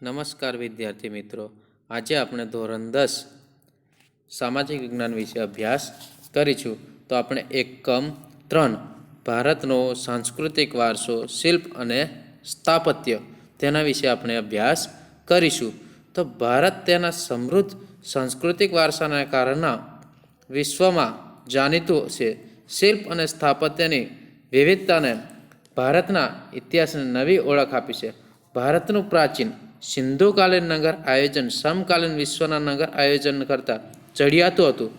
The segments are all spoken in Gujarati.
નમસ્કાર વિદ્યાર્થી મિત્રો, આજે આપણે ધોરણ 10 સામાજિક વિજ્ઞાન વિશે અભ્યાસ કરીશું. તો આપણે એકમ 3 ભારતનો સાંસ્કૃતિક વારસો, શિલ્પ અને સ્થાપત્ય તેના વિશે આપણે અભ્યાસ કરીશું. તો ભારત તેના સમૃદ્ધ સાંસ્કૃતિક વારસાના કારણે વિશ્વમાં જાણીતું છે. શિલ્પ અને સ્થાપત્યની વિવિધતાને ભારતના ઇતિહાસને નવી ઓળખ આપી છે. ભારતનું પ્રાચીન સિંધુકાલીન નગર આયોજન સમકાલીન વિશ્વના નગર આયોજન કરતાં ચડિયાતું હતું.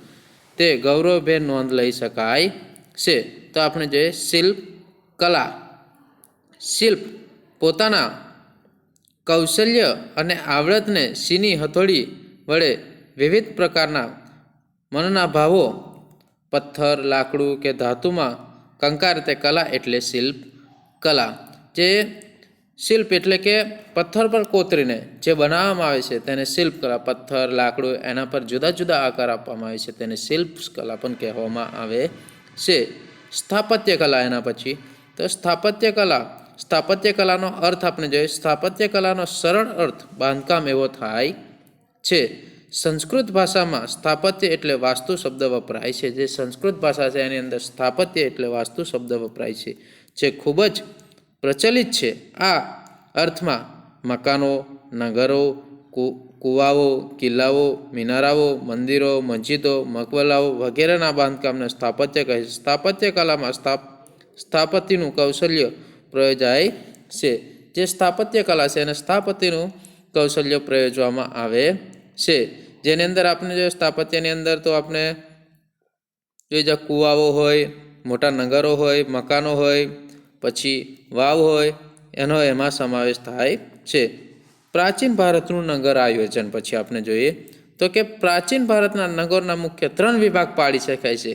તે ગૌરવભેર નોંધ લઈ શકાય છે. તો આપણે જોઈએ શિલ્પ કલા. શિલ્પ પોતાના કૌશલ્ય અને આવડતને સીની હથોડી વડે વિવિધ પ્રકારના મનના ભાવો પથ્થર, લાકડું કે ધાતુમાં કંકાર તે કલા એટલે શિલ્પ કલા. જે શિલ્પ એટલે કે પથ્થર પર કોતરીને જે બનાવવામાં આવે છે તેને શિલ્પ કલા. પથ્થર, લાકડું એના પર જુદા જુદા આકાર આપવામાં આવે છે તેને શિલ્પ કલા પણ કહેવામાં આવે છે. સ્થાપત્ય કલા એના પછી તો સ્થાપત્ય કલાનો અર્થ આપણે જોઈએ. સ્થાપત્ય કલાનો સરળ અર્થ બાંધકામ એવો થાય છે. સંસ્કૃત ભાષામાં સ્થાપત્ય એટલે વાસ્તુ શબ્દ વપરાય છે. જે સંસ્કૃત ભાષા છે એની અંદર સ્થાપત્ય એટલે વાસ્તુ શબ્દ વપરાય છે, જે ખૂબ જ પ્રચલિત છે. આ અર્થમાં મકાનો, નગરો, કુવાઓ, કિલ્લાઓ, મિનારાઓ, મંદિરો, મસ્જિદો, મકબરાઓ વગેરેના બાંધકામને સ્થાપત્ય કહે છે. સ્થાપત્ય કલામાં સ્થાપત્યનું કૌશલ્ય પ્રયોજાય છે. જે સ્થાપત્ય કલા છે એને સ્થાપત્યનું કૌશલ્ય પ્રયોજવામાં આવે છે. જેની અંદર આપણે જો સ્થાપત્યની અંદર તો આપણે જોઈ જાય કુવાઓ હોય, મોટા નગરો હોય, મકાનો હોય, પછી વાવ હોય, એનો એમાં સમાવેશ થાય છે. પ્રાચીન ભારતનું નગર આયોજન પછી આપણે જોઈએ તો કે પ્રાચીન ભારતના નગરના મુખ્ય 3 વિભાગ પાડી શકાય છે.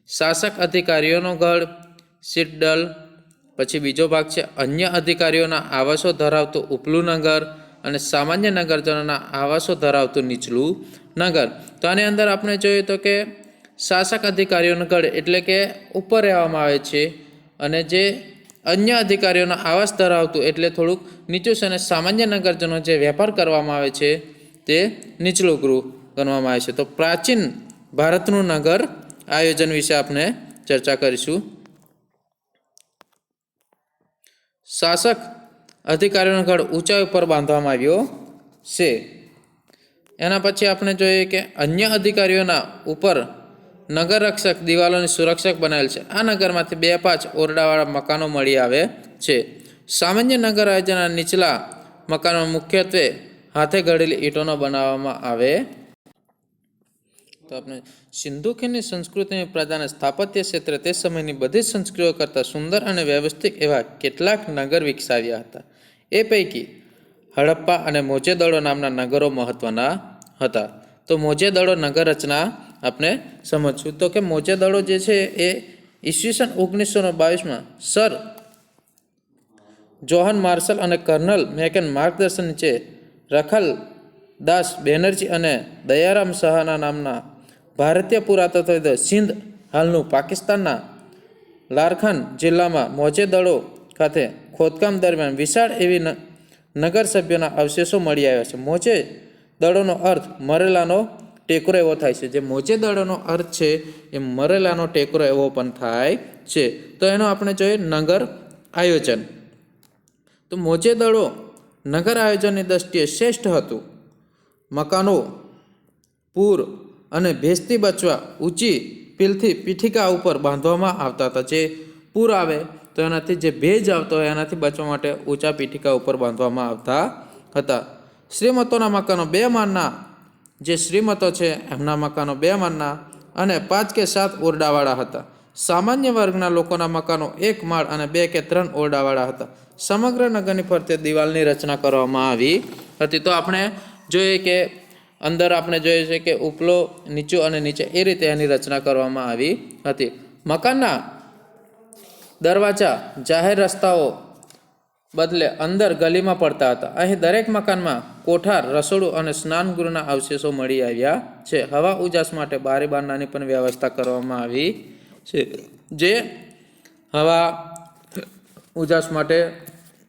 શાસક અધિકારીઓનો ગઢ, સિટડલ, પછી બીજો ભાગ છે અન્ય અધિકારીઓના આવાસો ધરાવતું ઉપલું નગર અને સામાન્ય નગરજનોના આવાસો ધરાવતું નીચલું નગર. તો આની અંદર આપણે જોઈએ તો કે શાસક અધિકારીઓનો ગઢ એટલે કે ઉપર રહેવામાં આવે છે, અને જે અન્ય અધિકારીઓના આવાસ ધરાવતું એટલે થોડુંક નીચું છે, અને સામાન્ય નગરજનો જે વેપાર કરવામાં આવે છે તે નીચલું ગૃહ ગણવામાં આવે છે. તો પ્રાચીન ભારતનું નગર આયોજન વિશે આપણે ચર્ચા કરીશું. શાસક અધિકારીઓનો ગઢ ઊંચાઈ ઉપર બાંધવામાં આવ્યો છે. એના પછી આપણે જોઈએ કે અન્ય અધિકારીઓના ઉપર નગર રક્ષક દિવાલોની સુરક્ષક બનાવેલ છે. આ નગરમાંથી 2-5 ઓરડાવાળા મકાનો મળી આવે છે. સામાન્ય નગર આયોજનના નીચલા મકાનો મુખ્યત્વે હાથે ઘડેલી ઈંટોનો બનાવવામાં આવે. તો આપણે સિંધુ ખીણની સંસ્કૃતિની પ્રજાને સ્થાપત્ય ક્ષેત્રે તે સમયની બધી જ સંસ્કૃતિઓ કરતાં સુંદર અને વ્યવસ્થિત એવા કેટલાક નગર વિકસાવ્યા હતા. એ પૈકી હડપ્પા અને મોજેદડો નામના નગરો મહત્વના હતા. તો મોજેદડો નગર રચના આપણે સમજશું. તો કે મોજેદડો જે છે એ ઈસવીસન 1922માં સર જોહન માર્શલ અને કર્નલ મેકન માર્ગદર્શન નીચે રખલદાસ બેનર્જી અને દયારામ સહાના નામના ભારતીય પુરાતત્વ સિંધ હાલનું પાકિસ્તાનના લારખન જિલ્લામાં મોજેદડો ખાતે ખોદકામ દરમિયાન વિશાળ એવી નગર સભ્યોના અવશેષો મળી આવ્યા છે. મોજેદડોનો અર્થ મરેલાનો ટેકરો એવો થાય છે. જે મોજેદડોનો અર્થ છે એ મરેલાનો ટેકરો એવો પણ થાય છે. તો એનો આપણે જોઈએ નગર આયોજન. તો મોજેદડો નગર આયોજનની દ્રષ્ટિએ શ્રેષ્ઠ હતું. મકાનો પૂર અને ભેજથી બચવા ઊંચી પીલથી પીઠિકા ઉપર બાંધવામાં આવતા હતા. જે પૂર આવે તો એનાથી જે ભેજ આવતો હોય એનાથી બચવા માટે ઊંચા પીઠિકા ઉપર બાંધવામાં આવતા હતા. શ્રીમંતોના મકાનો 2 માળના, જે શ્રીમંતો છે એમના મકાનો 2 માળના અને 5 કે 7 ઓરડાવાળા હતા. સામાન્ય વર્ગના લોકોના મકાનો 1 માળ અને 2 કે 3 ઓરડાવાળા હતા. સમગ્ર નગરની ફરતે દિવાલની રચના કરવામાં આવી હતી. તો આપણે જોઈએ કે અંદર આપણે જોઈએ છે કે ઉપલો, નીચો અને નીચે એ રીતે એની રચના કરવામાં આવી હતી. મકાનના દરવાજા જાહેર રસ્તાઓ બદલે અંદર ગલીમાં પડતા હતા. અહીં દરેક મકાનમાં કોઠાર, રસોડું અને સ્નાનગૃહના અવશેષો મળી આવ્યા છે. હવા ઉજાસ માટે બારી બારણાની પણ વ્યવસ્થા કરવામાં આવી છે. જે હવા ઉજાસ માટે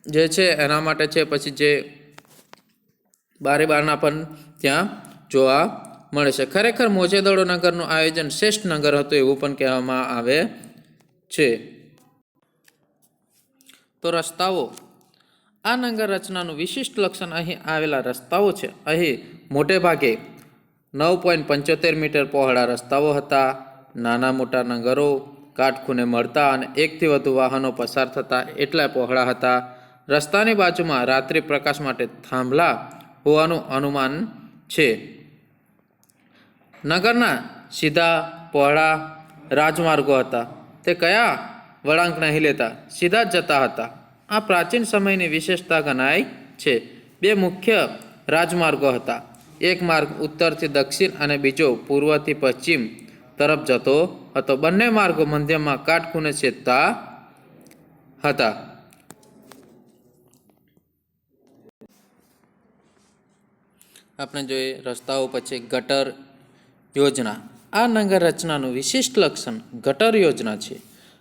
જે છે એના માટે છે. પછી જે બારે બારણા પણ ત્યાં જોવા મળે છે. ખરેખર મોજેદડો નગરનું આયોજન શ્રેષ્ઠ નગર હતું એવું પણ કહેવામાં આવે છે. તો રસ્તાઓ, આ નગર રચનાનું વિશિષ્ટ લક્ષણ અહીં આવેલા રસ્તાઓ છે. અહીં મોટે ભાગે 9.75 મીટર પહોળા રસ્તાઓ હતા. નાના મોટા નગરો કાટખૂણે મળતા અને એકથી વધુ વાહનો પસાર થતા એટલા પહોળા હતા. રસ્તાની બાજુમાં રાત્રિ પ્રકાશ માટે થાંભલા હોવાનું અનુમાન છે. નગરના સીધા પહોળા રાજમાર્ગો હતા. તે કયા વળાંક નહીં લેતા, સીધા જ જતા હતા. આ પ્રાચીન સમયની વિશેષતા ગણાય છે. બે મુખ્ય રાજમાર્ગો હતા. એક માર્ગ ઉત્તરથી દક્ષિણ અને બીજો પૂર્વથી પશ્ચિમ તરફ જતો હતો. બંને માર્ગો મધ્યમાં કાટખૂણે છેદતા હતા. આપણે જોઈએ રસ્તાઓ પછી ગટર યોજના. આ નગર રચનાનું વિશિષ્ટ લક્ષણ ગટર યોજના છે.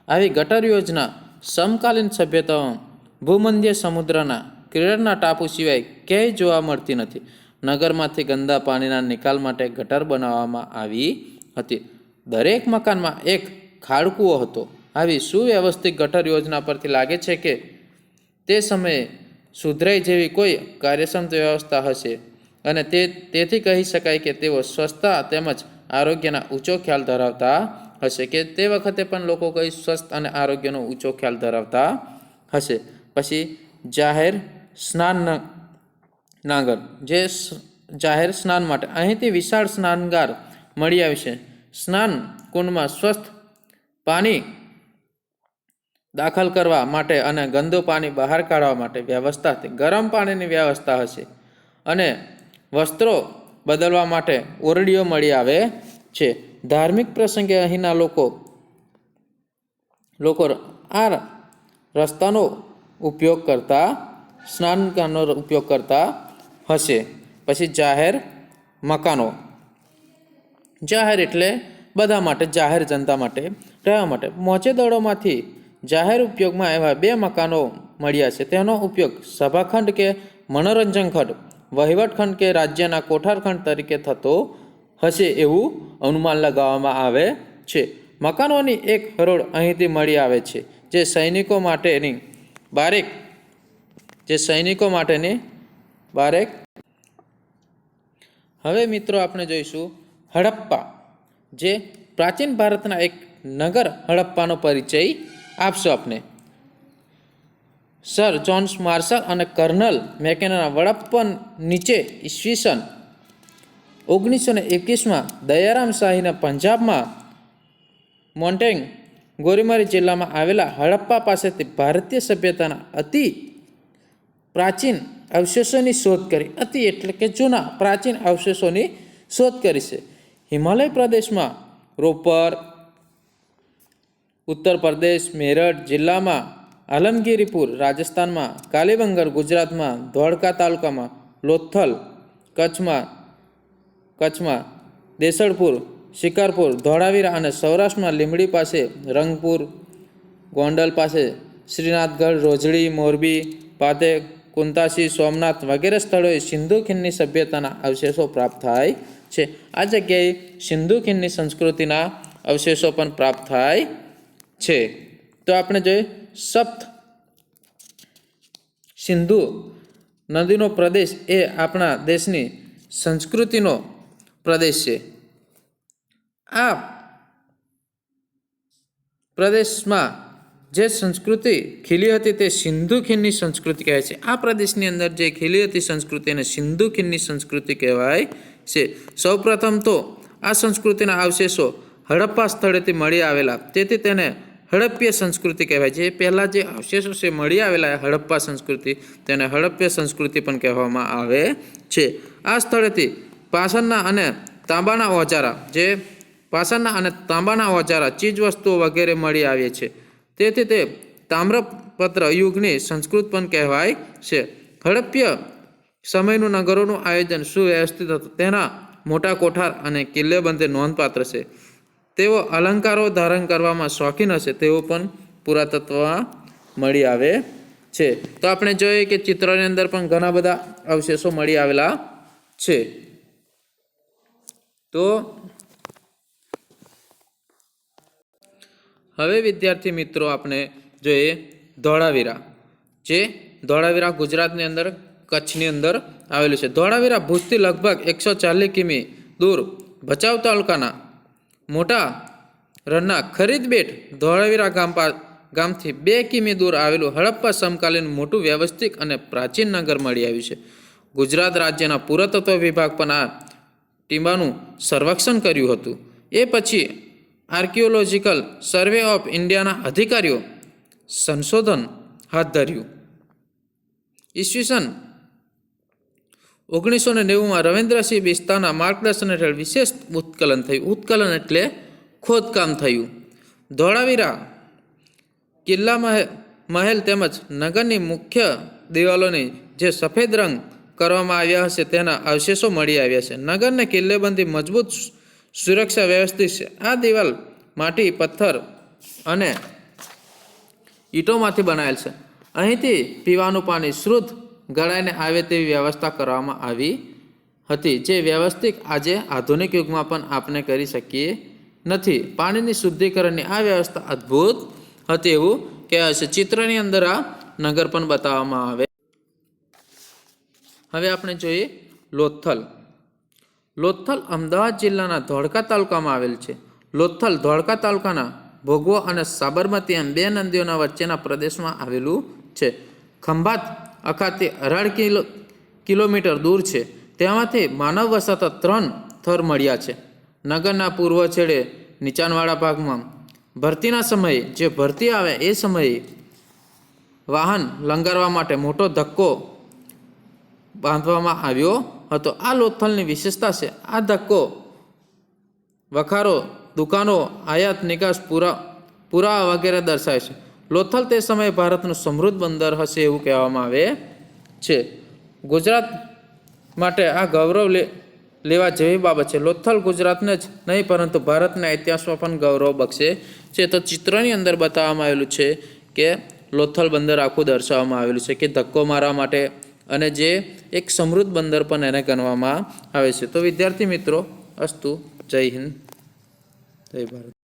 આવી ગટર યોજના સમકાલીન સભ્યતાઓ ભૂમધ્ય સમુદ્રના કિનારના ટાપુ સિવાય ક્યાંય જોવા મળતી નથી. નગરમાંથી ગંદા પાણીના નિકાલ માટે ગટર બનાવવામાં આવી હતી. દરેક મકાનમાં એક ખાડકૂવો હતો. આવી સુવ્યવસ્થિત ગટર યોજના પરથી લાગે છે કે તે સમયે સુધરાઈ જેવી કોઈ કાર્યક્ષમ વ્યવસ્થા હશે અને તેથી કહી શકાય કે તેઓ સ્વચ્છતા તેમજ આરોગ્યના ઊંચો ખ્યાલ ધરાવતા હશે, કે તે વખતે પણ લોકો કઈ સ્વસ્થ અને આરોગ્યનો ઊંચો ખ્યાલ ધરાવતા હશે. પછી જાહેર સ્નાન નાગર, જે જાહેર સ્નાન માટે અહીંથી વિશાળ સ્નાનગાર મળી આવે છે. સ્નાન કુંડમાં સ્વસ્થ પાણી દાખલ કરવા માટે અને ગંદુ પાણી બહાર કાઢવા માટે વ્યવસ્થા હતી. ગરમ પાણીની વ્યવસ્થા હશે અને વસ્ત્રો બદલવા માટે ઓરડીઓ મળી આવે છે. ધાર્મિક પ્રસંગે અહીંના લોકો આ રસ્તાનો ઉપયોગ કરતા, સ્નાનનો ઉપયોગ કરતા હશે. પછી જાહેર મકાનો. જાહેર એટલે બધા માટે, જાહેર જનતા માટે રહેવા માટે. મોચેદળોમાંથી જાહેર ઉપયોગમાં એવા 2 મકાનો મળ્યા છે. તેનો ઉપયોગ સભાખંડ કે મનોરંજન ખંડ, વહીવટખંડ કે રાજ્યના કોઠારખંડ તરીકે થતો હશે એવું અનુમાન લગાવવામાં આવે છે. મકાનોની એક હરોળ અહીંથી મળી આવે છે, જે સૈનિકો માટેની બારેક. હવે મિત્રો આપણે જોઈશું હડપ્પા, જે પ્રાચીન ભારતના એક નગર હડપ્પાનો પરિચય આપશો આપને. સર જોન માર્શલ અને કર્નલ મેકેનના વડપ્પન નીચે ઈસવીસન 1921માં દયારામ શાહીના પંજાબમાં મોન્ટેગ ગોરીમારી જિલ્લામાં આવેલા હડપ્પા પાસેથી ભારતીય સભ્યતાના અતિ પ્રાચીન અવશેષોની શોધ કરી. અતિ એટલે કે જૂના પ્રાચીન અવશેષોની શોધ કરી છે. હિમાલય પ્રદેશમાં રોપર, ઉત્તર પ્રદેશ મેરઠ જિલ્લામાં, આલમગીરીપુર રાજસ્થાનમાં, કાલીબંગર ગુજરાતમાં, ધોળકા તાલુકામાં, લોથલ કચ્છમાં, દેસળપુર, શિકારપુર, ધોળાવીરા અને સૌરાષ્ટ્રમાં લીંબડી પાસે, રંગપુર, ગોંડલ પાસે, શ્રીનાથગઢ, રોજડી, મોરબી પાસે, કુંતાસી, સોમનાથ વગેરે સ્થળોએ સિંધુ ખીણની સભ્યતાના અવશેષો પ્રાપ્ત થાય છે. આ જગ્યાએ સિંધુ ખીણની સંસ્કૃતિના અવશેષો પણ પ્રાપ્ત થાય છે. તો આપણે જોઈએ સપ્ત સિંધુ નદીનો પ્રદેશ એ આપણા દેશની સંસ્કૃતિનો પ્રદેશ છે. આ પ્રદેશમાં જે સંસ્કૃતિ ખીલી હતી તે સિંધુ ખીણની સંસ્કૃતિ કહેવાય છે. આ પ્રદેશની અંદર જે ખીલી હતી સંસ્કૃતિ એને સિંધુ ખીણની સંસ્કૃતિ કહેવાય છે. સૌપ્રથમ તો આ સંસ્કૃતિના અવશેષો હડપ્પા સ્થળેથી મળી આવેલા, તેથી તેને હડપ્પીય સંસ્કૃતિ કહેવાય છે. પહેલાં જે અવશેષો છે મળી આવેલા હડપ્પા સંસ્કૃતિ, તેને હડપ્પીય સંસ્કૃતિ પણ કહેવામાં આવે છે. આ સ્થળેથી પાષાણના અને તાંબાના ઓજારા, ચીજવસ્તુઓ વગેરે મળી આવે છે. તેથી તે તામ્રપત્ર યુગની સંસ્કૃત પણ કહેવાય છે. હડપ્પીય સમયનું નગરોનું આયોજન સુવ્યવસ્થિત હતું. તેના મોટા કોઠાર અને કિલ્લેબંધી નોંધપાત્ર છે. તેઓ અલંકારો ધારણ કરવામાં શોખીન હશે તેવું પણ પુરાતત્વમાં મળી આવે છે. તો આપણે જોઈએ કે ચિત્રની અંદર પણ ઘણા બધા અવશેષો મળી આવેલા છે. તો હવે વિદ્યાર્થી મિત્રો આપણે જોઈએ ધોળાવીરા. જે ધોળાવીરા ગુજરાતની અંદર કચ્છની અંદર આવેલું છે. ધોળાવીરા ભુજથી લગભગ 140 કિમી દૂર ભચાઉ તાલુકાના મોટા રણના ખરીદબેટ ધોળાવીરા ગામથી 2 કિમી દૂર આવેલું હડપ્પા સમકાલીન મોટું વ્યવસ્થિત અને પ્રાચીન નગર મળી આવ્યું છે. ગુજરાત રાજ્યના પુરાતત્વ વિભાગ પણ આ ટીમ્બાનું સર્વેક્ષણ કર્યું હતું. એ પછી આર્કિયોલોજીકલ સર્વે ઓફ ઇન્ડિયાના અધિકારીઓ સંશોધન હાથ ધર્યું. ઈસવીસન 1990માં રવિન્દ્રસિંહ બિસ્તાના માર્ગદર્શન હેઠળ વિશેષ ઉત્કલન થયું. ઉત્કલન એટલે ખોદકામ થયું. ધોળાવીરા કિલ્લા મહેલ તેમજ નગરની મુખ્ય દિવાલોની જે સફેદ રંગ કરવામાં આવ્યા હશે તેના અવશેષો મળી આવ્યા છે. નગરને કિલ્લેબંધી મજબૂત સુરક્ષા વ્યવસ્થિત છે. આ દિવાલ માટી, પથ્થર અને ઈંટોમાંથી બનાવેલ છે. અહીંથી પીવાનું પાણી શુદ્ધ ગળાઈને આવે તેવી વ્યવસ્થા કરવામાં આવી હતી, જે વ્યવસ્થિત આજે આધુનિક યુગમાં પણ આપણે કરી શકીએ નથી. પાણીની શુદ્ધિકરણની આ વ્યવસ્થા અદ્ભુત હતી એવું કહેવાય છે. ચિત્રની અંદર આ નગર પણ બતાવવામાં આવે. હવે આપણે જોઈએ લોથલ. લોથલ અમદાવાદ જિલ્લાના ધોળકા તાલુકામાં આવેલ છે. લોથલ ધોળકા તાલુકાના ભોગવો અને સાબરમતી એમ 2 નદીઓના વચ્ચેના પ્રદેશમાં આવેલું છે. ખંભાત અખાતથી 18 કિલોમીટર દૂર છે. તેમાંથી માનવ વસાતા 3 થર મળ્યા છે. નગરના પૂર્વ છેડે નીચાણવાળા ભાગમાં ભરતીના સમયે જે ભરતી આવે એ સમયે વાહન લંગારવા માટે મોટો ધક્કો બાંધવામાં આવ્યો હતો. આ લોથલની વિશેષતા છે. આ ધક્કો વખારો, દુકાનો, આયાત નિકાસ પુરાવા વગેરે દર્શાવે છે. લોથલ તે સમયે ભારતનું સમૃદ્ધ બંદર હશે એવું કહેવામાં આવે છે. ગુજરાત માટે આ ગૌરવ લેવા જેવી બાબત છે. લોથલ ગુજરાતને જ નહીં પરંતુ ભારતના ઇતિહાસમાં પણ ગૌરવ બક્ષે છે. તો ચિત્રની અંદર બતાવવામાં આવેલું છે કે લોથલ બંદર આખું દર્શાવવામાં આવેલું છે કે ધક્કો મારવા માટે, અને જે એક સમૃદ્ધ બંદર પણ એને ગણવામાં આવે છે. તો વિદ્યાર્થી મિત્રો, અસ્તુ. જય હિન્દ, જય ભારત.